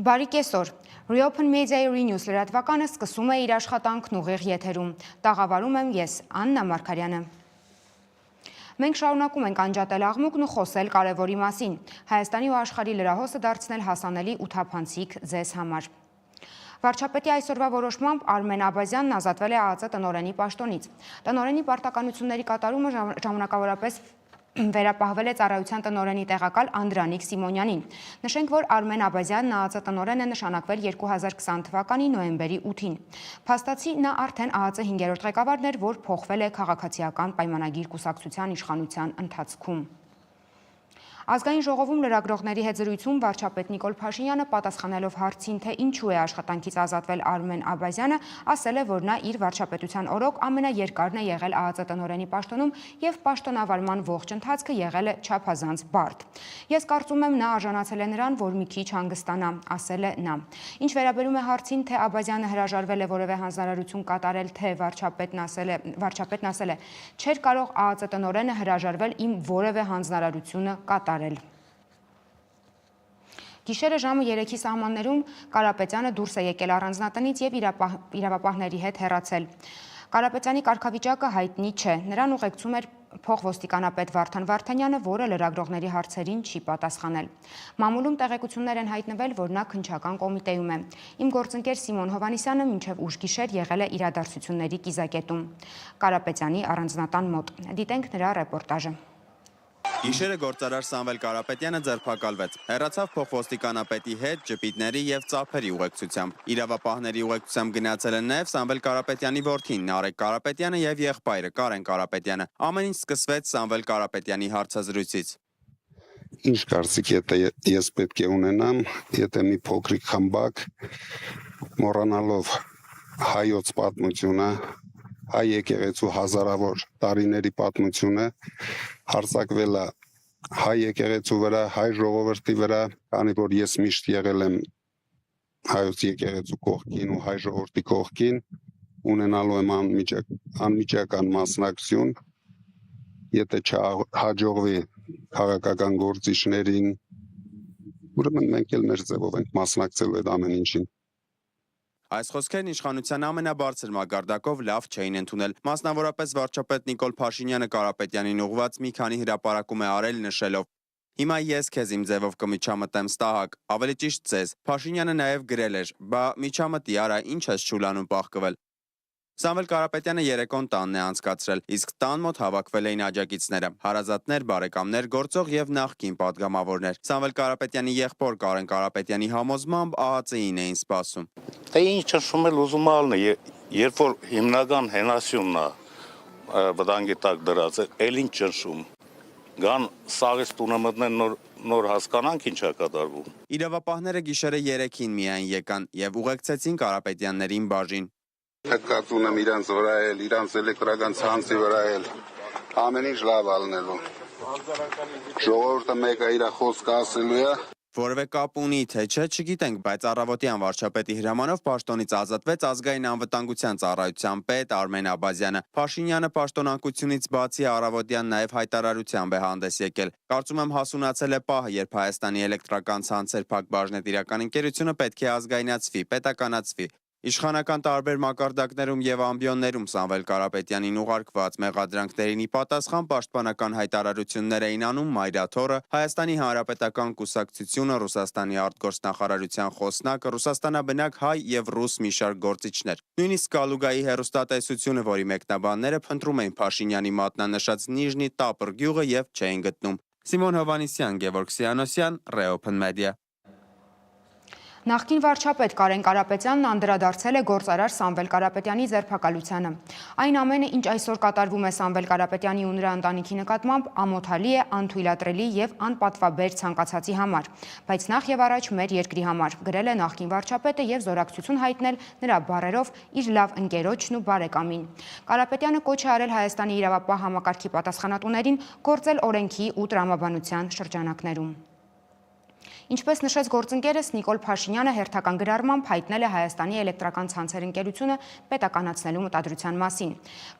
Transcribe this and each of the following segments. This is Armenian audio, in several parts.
Բարի կեսօր, Reopen Media News լրատվականը սկսում է իր աշխատանքն ուղիղ եթերում, տաղավարում եմ ես, Աննա Մարգարյանը։ Մենք շարունակում ենք անջատել աղմուկն ու խոսել կարևորի մասին, Հայաստանի ու աշխարհի լրահոսը դարձնել հասանելի ու թափանցիկ ձեզ համար։ Վարչապետի այսօրվա որոշմամբ Արմեն Աբազյանն ազատվել է ԱԱԾ տնօրենի պաշտոնից։ Տնօրենի պարտականությունների կատարումը ժամանակավորապես վերապահվել է ծառայության տնօրենի տեղակալ Անդրանիկ Սիմոնյանին։ Նշենք, որ Արմեն Աբազյանն ԱԱԾ տնօրեն է նշանակվել 2020 թվականի նոյեմբերի 8-ին։ Փաստացի նա արդեն ԱԱԾ 5-րդ ղեկավարն էր, որ փոխվել է քաղաքացիական պայմանագիր կուսակցության իշխանության ընթացքում։ Ազգային ժողովում լրագրողների հետ զրույցում վարչապետ Նիկոլ Փաշինյանը պատասխանելով հարցին, թե ինչու է աշխատանքից ազատվել Արմեն Աբազյանը, ասել է, որ նա իր վարչապետության օրոք ամենաերկարն է եղել ԱԱԾ տնօրենի պաշտոնում եւ պաշտոնավարման ողջ ընթացքը եղել է չափազանց բարդ։ Ես կարծում եմ նա արժանացել է նրան, որ մի քիչ հանգստանա, ասել է նա։ Ինչ վերաբերում է հարցին, թե Աբազյանը հրաժարվել է որևէ հանձնարարություն կատարել, թե վարչապետն ասել է, չէր կարող ԱԱԾ տնօրենը հրաժարվել իմ որևէ հանձնարարությունը կատարել։ Գիշերը ժամը 3-ի սահմաններում Կարապետյանը դուրս է եկել առանձնատնից եւ իրավապահների հետ հեռացել։ Կարապետյանի կարգավիճակը հայտնի չէ։ Նրան ուղեկցում էր փոխոստիկանապետ Վարդան Վարդանյանը, որը լրագրողների հարցերին չի պատասխանել։ Մամուլում տեղեկություններ են հայտնվել, որ նա քննչական կոմիտեում է։ Իմ գործընկեր Սիմոն Հովհաննիսյանը մինչև ուշ գիշեր եղել է իրադարձությունների կիզակետում Կարապետյանի առանձնատան մոտ։ Դիտենք նրա ռեպորտաժը։ Գիշերը գործարար Սամվել Կարապետյանը ձերբակալվեց։ Հեռացավ փոխոստիկանապետի հետ ճպիտների եւ ծափերի ուղեկցությամբ։ Իրավապահների ուղեկցությամբ գնացել են նաեւ Սամվել Կարապետյանի որդին Նարեկ Կարապետյանը եւ եղբայրը Կարեն Կարապետյանը։ Ամեն ինչ սկսվեց Սամվել Կարապետյանի հարցազրույցից։ Ինչ կարծիք ես պետք է ունենամ, եթե մի փոքրիկ խմբակ մոռանալով հայոց պատմությունը, հայ եկեղեցու հազարավոր տարիների պատմությունը հարձակվել է հայ եկեղեցու վրա, հայ ժողովրդի վրա, քանի որ ես միշտ եղել եմ հայոց եկեղեցու կողքին ու հայ ժողովրդի կողքին, ունենալու եմ անմիջական մասնակցություն, եթե չհաջողվի քաղաքական գործիչներին, ուրեմն մենք էլ մեր ձևով ենք մասնակցելու այդ ամեն ինչին։ Այս խոսքերն իշխանության ամենաբարձր մակարդակով լավ չէին ընդունել։ Մասնավորապես վարչապետ Նիկոլ Փաշինյանը Կարապետյանին ուղղված մի քանի հրապարակում է արել նշելով. Հիմա ես քեզ իմ ձևով կմիջամտեմ ստահակ, ավելի ճիշտ ձեզ։ Փաշինյանը նաև գրել էր. բա միջամտի արա, ինչ ես չուլանում պաղկվել։ Սամվել Կարապետյանը երեկոն տանն է անցկացրել, իսկ տան մոտ հավաքվել էին աջակիցները, հարազատներ, բարեկամներ, գործող եւ նախկին պատգամավորներ։ Սամվել Կարապետյանի եղբոր Կարեն Կարապետյանի համոզմամբ ԱԱԾ-ին էին սպասում։ Դե ինչ շշում էլ ուզում ալն է, երբ որ հիմնական հենասյունն է վտանգի տակ դրած է, էլ ինչ շշում։ Գան սաղից տունը մտնեն նոր հասկանանք ինչ է կատարվում։ Իրավապահները գիշերը 3-ին միայն եկան եւ ուղեկցեցին Կարապետյաններին բաժին։ Թքած ունեմ իրանց վրա էլ, իրանց էլեկտրական ցանցի վրա էլ, ամեն ինչ լավ ալնելու։ Ժողովուրդը մեկը իր խոսքը ասելու է։ Որևէ կապ ունի, թե չէ, չգիտենք, բայց առավոտյան վարչապետի հրամանով պաշտոնից ազատվեց ազգային անվտանգության ծառայության պետ Արմեն Աբազյանը։ Փաշինյանը պաշտոնակությունից բացի առավոտյան նաև հայտարարությամբ է հանդես եկել։ Կարծում եմ հասունացել է պահը, երբ Հայաստանի էլեկտրական ցանցեր ՓԱԿ բաժնետիրական ընկերությունը պետք է ազգայնացվի, պետականացվի։ Իշխանական տարբեր մակարդակներում եւ ամբիոններում Սամվել Կարապետյանին ուղարկված մեղադրանքներին ի պատասխան պաշտպանական հայտարարություններ էին անում Մայրաթորը, Հայաստանի Հանրապետական կուսակցությունը, Ռուսաստանի արտգործնախարարության խոսնակը, Ռուսաստանաբնակ հայ եւ ռուս մի շարք գործիչներ։ Նույնիսկ Կալուգայի հերոստատեսությունը, որի մեկնաբանները փնտրում էին Փաշինյանի մատնանշած Նիժնի Տապր գյուղը եւ չէին գտնում։ Սիմոն Հովհաննիսյան, Գևորգ Սիանոսյան, Reopen Media։ Նախկին վարչապետ Կարեն Կարապետյանն անդրադարձել է գործարար Սամվել Կարապետյանի ձերբակալությանը։ Այն ամենը, ինչ այսօր կատարվում է Սամվել Կարապետյանի ու նրա ընտանիքի նկատմամբ, ամոթալի է, անթույլատրելի եւ անպատվաբեր ցանկացածի համար, բայց նախ եւ առաջ մեր երկրի համար, գրել է նախկին վարչապետը եւ զորակցություն հայտնել նրա բառերով իր լավ ընկերոջն ու բարեկամին։ Կարապետյանը կոչ է արել Հայաստանի իրավապահ համակարգի պատասխանատուներին գործել օրենքի ու տրամաբանության շրջանակներում։ Ինչպես նշեց գործընկերս Նիկոլ Փաշինյանը, հերթական գրառմամբ հայտնել է Հայաստանի էլեկտրական ցանցեր ընկերությունը պետականացնելու մտադրության մասին։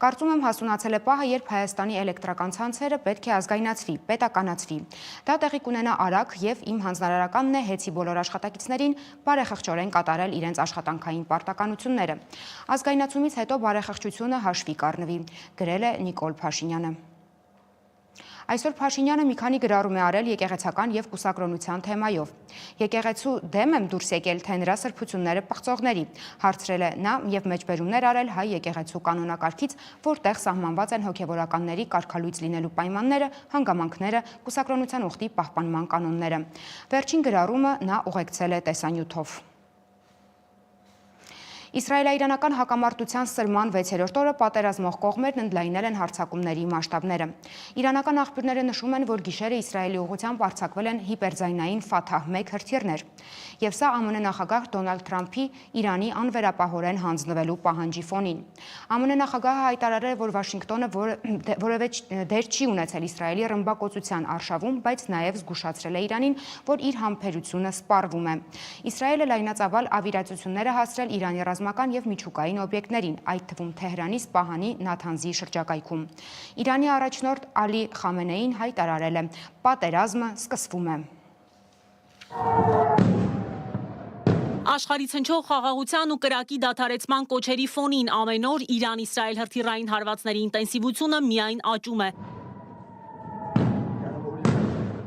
Կարծում եմ հասունացել է պահը, երբ Հայաստանի էլեկտրական ցանցերը պետք է ազգայնացվի, պետականացվի։ Դա տեղի կունենա արագ եւ իմ հանձնարարականն է ՀԵՑ-ի բոլոր աշխատակիցներին բարեխղճորեն կատարել իրենց աշխատանքային պարտականությունները։ Ազգայնացումից հետո բարեխղճությունը հաշվի կառնվի, գրել է Նիկոլ Փաշինյանը։ Այսօր Փաշինյանը մի քանի գրառում է արել եկեղեցական եւ կուսակրոնության թեմայով։ Եկեղեցու դեմ եմ դուրս եկել, թե նրա սրբությունները պղծողների, հարցրել է նա եւ մեջբերումներ արել հայ եկեղեցու կանոնակարգից, որտեղ սահմանված են հոգեվորականների կարգալույծ լինելու պայմանները, հանգամանքները, կուսակրոնության ուխտի պահպանման կանոնները։ Վերջին գրառումը նա ուղեկցել է տեսանյութով։ Իսրայելա-իրանական հակամարտության սրման 6-րդ օրը պատերազմող կողմերն ընդլայնել են հարձակումների մասշտաբները։ Իրանական աղբյուրները նշում են, որ գիշերը Իսրայելի ուղղությամբ արձակվել են հիպերձայնային Ֆաթահ-1 հրթիռներ։ Եվ սա ԱՄՆ նախագահ Դոնալդ Թրամփի Իրանի անվերապահորեն հանձնվելու պահանջի ֆոնին։ ԱՄՆ նախագահը հայտարարել է, որ Վաշինգտոնը որևէ դեր չի ունեցել Իսրայելի ռմբակոծության արշավում, բայց նաև զգուշացրել է Իրանին, որ իր համբերությունը սպառվում է։ Իսրայելը լայնածավալ ավիացիաներ է հասցրել Իրանի ռազմական եւ միջուկային օբյեկտներին, այդ թվում Թեհրանի, Սպահանի, Նաթանզի շրջակայքում։ Իրանի առաջնորդ Ալի Խամենեին հայտարարել է. «Պատերազմը սկսվում է»։ Աշխարհի ցնչող խաղաղության ու կրակի դադարեցման կոչերի ֆոնին ամեն օր Իրան-Իսրայել հրթիռային հարվածների ինտենսիվությունը միայն աճում է։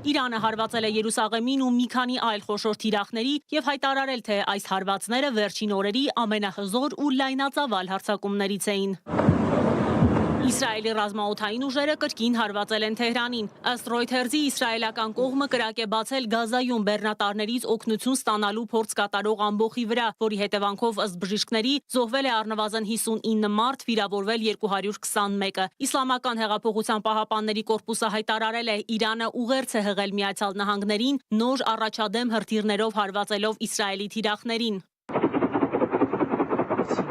Իրանը հարվածել է Երուսաղեմին ու մի քանի այլ խոշոր թիրախների եւ հայտարարել, թե այս հարվածները վերջին օրերի ամենահզոր ու լայնածավալ հարձակումներից էին։ Իսրայելի ռազմաօդային ուժերը կրկին հարվածել են Թեհրանին։ Ըստ Reuters-ի իսրայելական կողմը կրակ է բացել Գազայում բեռնատարներից օգնություն ստանալու փորձ կատարող ամբոխի վրա, որի հետևանքով ըստ բժիշկների զոհվել է առնվազն 59 մարդ, վիրավորվել 221-ը։ Իսլամական հեղափոխության պահապանների կորպուսը հայտարարել է, Իրանը ուղերձ է հղել Միացյալ Նահանգներին նոր առաջադեմ հրթիռներով հարվածելով Իսրայելի թիրախներին։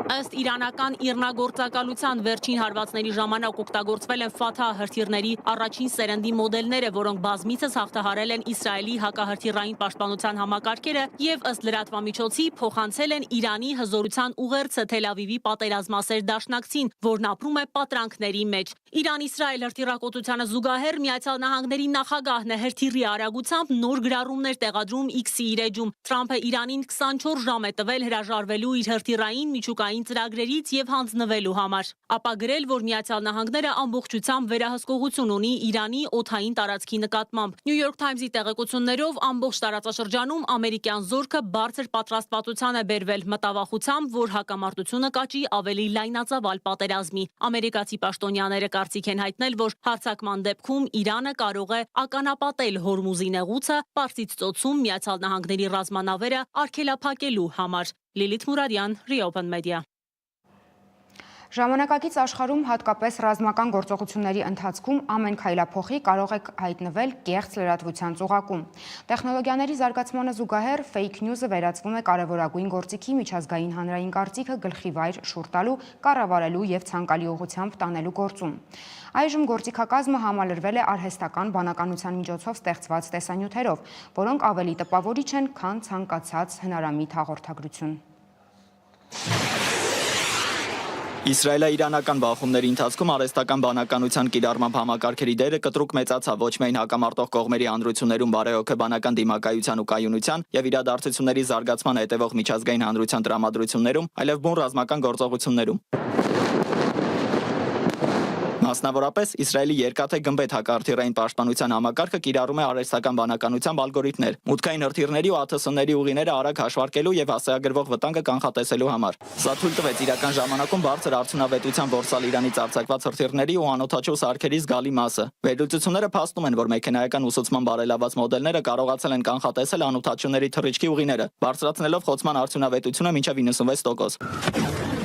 Ըստ իրանական իռնագործակալության վերջին հարվածների ժամանակ օգտագործվել են Ֆաթահ հրթիռների առաջին սերնդի մոդելները, որոնք բազմիցս հաղթահարել են Իսրայելի հակահրթիռային պաշտպանության համակարգերը եւ ըստ լրատվամիջոցի փոխանցել են Իրանի հզորության ուղերձը Թել Ավիվի պատերազմասեր դաշնակցին, որն ապրում է պատրանքների մեջ։ Իրան-Իսրայել հրթիռակոծությանը զուգահեռ Միացյալ Նահանգների նախագահն է հրթիռի արագությամբ նոր գրառումներ տեղադրում X-ի իր էջում։ Թրամփը Իրանին 24 ժամ է տվել հրաժարվելու իր հրթիռային միջուկային ծրագրերից եւ հանձնվելու համար։ Ապա գրել, որ Միացյալ Նահանգները ամբողջությամբ վերահսկողություն ունի Իրանի օդային տարածքի նկատմամբ։ New York Times-ի տեղեկություններով ամբողջ տարածաշրջանում ամերիկյան զորքը բարձր պատրաստվածության է բերվել մտավախությամբ, որ հակամարտությունը կաճի ավելի լայնածավալ պատերազմի։ Ամերիկացի պաշտոնյաները կարծիք են հայտնել, որ հարձակման դեպքում Իրանը կարող է ականապատել Հորմուզի նեղուցը Պարսից ծոցում Միացյալ Նահանգների ռազմանավերը արգելափակելու համար։ Լիլիթ Մուրադյան, Reopen Media։ Ժամանակակից աշխարհում հատկապես ռազմական գործողությունների ընթացքում ամեն քայլափոխի կարող է հայտնվել կեղծ լրատվության ծուղակում։ Տեխնոլոգիաների զարգացմանը զուգահեռ fake news-ը վերածվում է կարևորագույն գործիքի միջազգային հանրային կարծիքը գլխի վայր շուռ տալու, կառավարելու եւ ցանկալի ուղղությամբ տանելու գործում։ Այժմ գործիքակազմը համալրվել է արհեստական բանականության միջոցով ստեղծված տեսանյութերով, որոնք ավելի տպավորիչ են, քան ցանկացած հնարամիտ հաղորդագրություն։ Իսրայելա-իրանական բախումների ընթացքում արհեստական բանականության կիրառմամբ համակարգերի դերը կտրուկ մեծացավ ոչ միայն հակամարտող կողմերի հանրություններում բարեհոգեբանական դիմակայության ու կայունության եւ իրադարձությունների զարգացման հետևող միջազգային հանրության տրամադրություններում, այլև բուն ռազմական գործողություններում։ Մասնավորապես Իսրայելի երկաթե գմբեթ հակահրթիռային պաշտպանության համակարգը կիրառում է արհեստական բանականությամբ ալգորիթմներ, մուտքային հրթիռների ու ԱԹՍ-ների ուղիները արագ հաշվարկելու եւ հասցեագրվող վտանգը կանխատեսելու համար։ Սա թույլ տվեց իրական ժամանակում բարձր արդյունավետությամբ որսալ Իրանից արձակված հրթիռների ու անօդաչու սարքերի զգալի մասը։ Վերլուծությունները փաստում են, որ մեքենայական ուսուցման բարելաված մոդելները կարողացել են կանխատեսել անօդաչուների թռիչքի ուղիները, բարձրացնելով խոցման արդյունավետությունը մինչև 96%։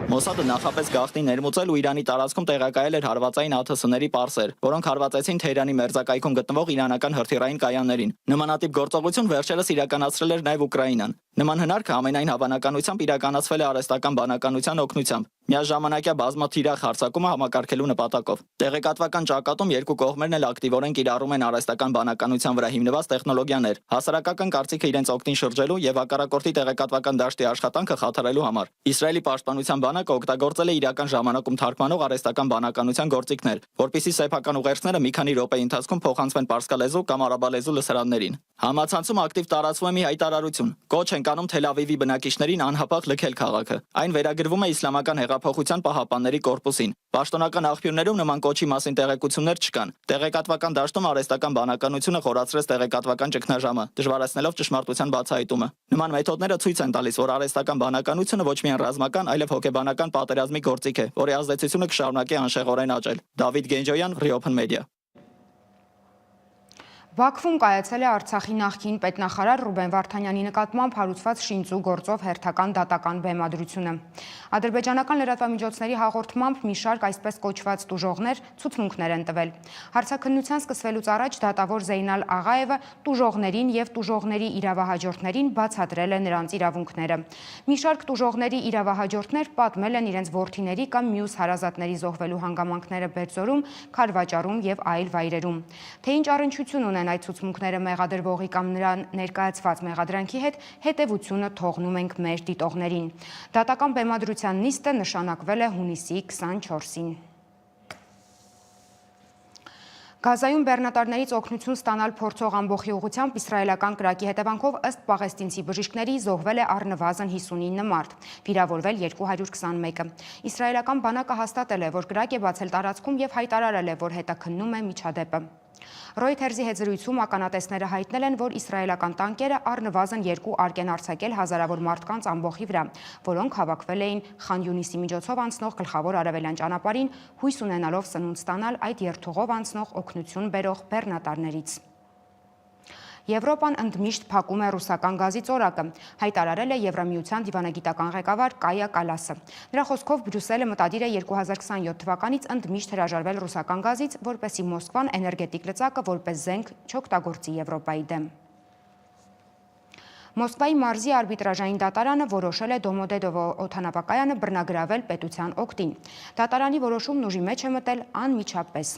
Մոսադը նախապես գաղտնի ներմուծել ու Իրանի տարածքում տեղակայել էր հարվածային ԱԹՍ-ների պարսեր, որոնք հարվածեցին Թեհրանի մերձակայքում գտնվող իրանական հրթիռային կայաններին։ Նմանատիպ գործողություն վերջերս իրականացրել էր նաև Ուկրաինան։ Նման հնարքը ամենայն հավանականությամբ իրականացվել է արհեստական բանականության օգնությամբ։ Միաժամանակյա բազմաթիրախ հարձակումը համակարգելու նպատակով։ Տեղեկատվական ճակատում երկու կողմերն էլ ակտիվորեն կիրառում են արհեստական բանականության վրա հիմնված տեխնոլոգիաներ, հասարակական կարծիքը իրենց օգտին շրջելու եւ հակառակորդի տեղեկատվական դաշտի աշխատանքը խաթարելու համար։ Իսրայելի պաշտպանության բանակը օգտագործել է իրական ժամանակում թարգմանող արհեստական բանականության գործիքներ, որպիսի սեփական ուղերձները մի քանի րոպեի ընթացքում փոխանցվեն պարսկալեզու կամ արաբալեզու լսարաններին։ Համացանցում ակտիվ տարածվում է մի հայտարարություն։ Կոչ են կանում Թել Ավիվի բնակիչներին անհապաղ լքել քաղաքը։ Այն վերագրվում է իսլամական հեղափոխության պահապանների կորպուսին։ Պաշտոնական աղբյուրներում նման կոչի մասին տեղեկություններ չկան։ Տեղեկատվական դաշտում արհեստական բանականությունը խորացրեց տեղեկատվական ճգնաժամը, դժվարացնելով ճշմարտության բացահայտումը։ Նման մեթոդները ցույց են տալիս, որ արհեստական բանականությունը ոչ միայն ռազմական, այլև հոգեբանական պատերազմի գործիք է, որի ազդեցությունը կշարունակի անշեղորեն աճել։ Դավիթ Գենջոյան, Reopen Media։ Բաքվում կայացել է Արցախի նախկին պետնախարար Ռուբեն Վարդանյանի նկատմամբ հարուցված շինծու գործով հերթական դատական բեմադրությունը։ Ադրբեջանական լրատվամիջոցների հաղորդմամբ մի շարք այսպես կոչված տուժողներ ցուցմունքներ են տվել։ Հարցաքննության սկսվելուց առաջ դատավոր Զեյնալ Աղաևը տուժողներին եւ տուժողների իրավահաջորդներին բացատրել է նրանց իրավունքները։ Մի շարք տուժողների իրավահաջորդներ պատմել են իրենց որդիների կամ մյուս հարազատների զոհվելու հանգամանքները Բերձորում, Քարվաճառում եւ այլ վայրերում։ Թե ինչ առնչություն ունեն այդ ցուցմունքները մեղադրվողի կամ նրան ներկայացված մեղադրանքի հետ, հետևությունը թողնում ենք մեր դիտողներին։ Դատական բեմադրության նիստը նշանակվել է հունիսի 24-ին։ Գազայում բեռնատարներից օգնություն ստանալ փորձող ամբոխի ուղղությամբ իսրայելական կրակի հետևանքով ըստ պաղեստինցի բժիշկների զոհվել է առնվազն 59 մարդ, վիրավորվել 221-ը։ Իսրայելական բանակը հաստատել է, որ կրակ է բացել տարածքում եւ հայտարարել է, որ հետաքննում է միջադեպը։ Ռոյթերզի հետ զրույցում ականատեսները հայտնել են, որ իսրայելական տանկերը առնվազն 2 արգ են արձակել հազարավոր մարդկանց ամբոխի վրա, որոնք հավաքվել էին Խան Յունիսի միջոցով անցնող գլխավոր արևելյան ճանապարհին, հույս ունենալով սնունդ ստանալ այդ երթուղով անցնող օգնություն բերող բեռնատարներից։ Եվրոպան ընդմիշտ փակում է ռուսական գազի ծորակը, հայտարարել է Եվրամիության դիվանագիտական ղեկավար Կայա Կալասը։ Նրա խոսքով Բրյուսելը մտադիր է 2027 թվականից ընդմիշտ հրաժարվել ռուսական գազից, որպեսզի Մոսկվան էներգետիկ լծակը որպես զենք չօգտագործի Եվրոպայի դեմ։ Մոսկվայի մարզի արբիտրաժային դատարանը որոշել է Դոմոդեդովո օդանավակայանը բռնագրավել պետության օգտին։ Դատարանի որոշումն ուժի մեջ է մտել անմիջապես։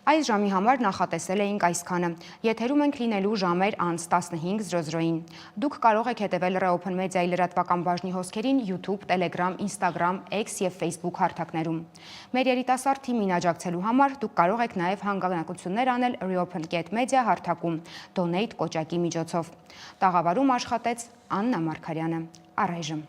Այս ժամի համար նախատեսել էինք այսքանը։ Եթերում ենք լինելու ժամեր անց 15:00-ին։ Դուք կարող եք հետևել Reopen Media-ի լրատվական բաժնի հոսքերին YouTube, Telegram, Instagram, X եւ Facebook հարթակներում։ Մեր երիտասարդ թիմին աջակցելու համար դուք կարող եք նաեւ հանգանակություններ անել Reopen.media հարթակում Donate կոճակի միջոցով։ Տաղավարում աշխատեց Աննա Մարգարյանը։ Առայժմ